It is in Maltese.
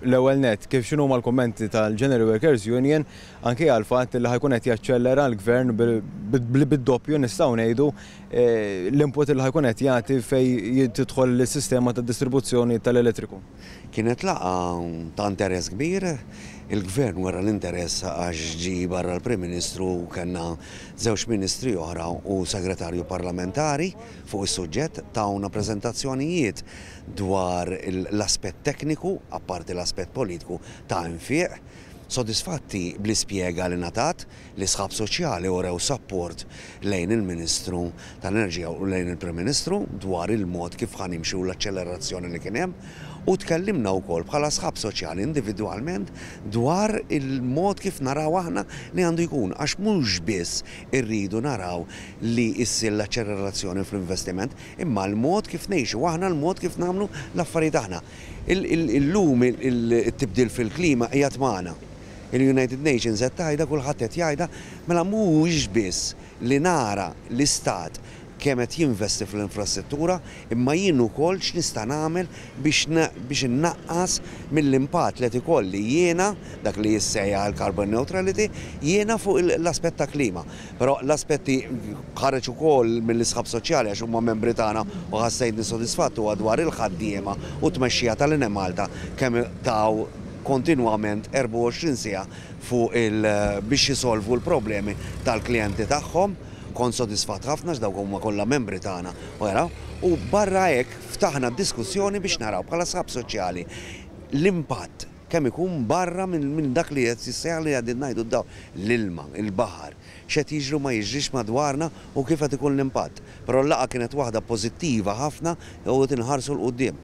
L-ewwel net, kif x'inhu l-kummenti tal-General Workers Union anke għal fatt li ħajkun qed jaċċellera l-Gvern bid-doppju nistgħu ngħidu l-input li ħajkun qed jagħti fejn tidħol is-sistema tad-distribuzzjoni tal-elettriku. Kienet laqgħa ta' interess kbir, il-Gvern wara l-interess għax ġie barra l-Prim Ministru u kellna żewġ Ministri oħra u Segretarju Parlamentari fuq is-suġġett tawna preżentazzjonijiet dwar l-aspett tekniku, apparti l-aspett politiku ta' infieq, sodisfatti bl-ispjega li ngħatat li sħab soċjali urew support lejn il-Ministru tal-Enerġija u lejn il-Prim Ministru dwar il-mod kif ħanimxu l-accelerazzjoni li kien hemm u tkellimna wkoll bħala sħab soċjali individwalment dwar il-mod kif naraw aħna li għandu jkun għax mhux biss irridu naraw li issir l-accelerazzjoni fl-investiment imma l-mod kif ngħixu aħna l-mod kif nagħmlu l-affarijiet aħna. Illum it-tibdil fil-klima qiegħed magħna. Il-United Nations qed tgħidha kulħadd qed jgħidha mela mhuwiex biss li nara l-istat kemm qed jinvesti fl-infrastruttura imma jien ukoll x'nista' nagħmel biex innaqqas mill-impatt li qed ikolli jiena dak li jissejjaħ il-carbon neutrality jiena fuq l-aspett ta' klima. Però l-aspetti ħareġ ukoll mill-isħab soċjali għax huma membri tagħna u ħassejtni sodisfatt huwa dwar il-ħaddiema u tmexxija tal-Inem Malta kemm taw kontinwament 24 siegħa fuq biex jisolvu l-problemi tal-klijenti tagħhom. Kon sodisfatt ħafna x'dawk huma kollha membri tagħna u barra hekk ftaħna diskussjoni biex naraw bħala sħab soċjali l-impatt kemm ikun barra minn dak li qed jissejjaħ li qegħdin ngħidu daw l-ilma, il-baħar, x'qed jiġru ma jiġrix madwarna u kif qed ikun l-impatt. Però l-laqgħa kienet waħda pożittiva ħafna u tinħarsu l-qudiem.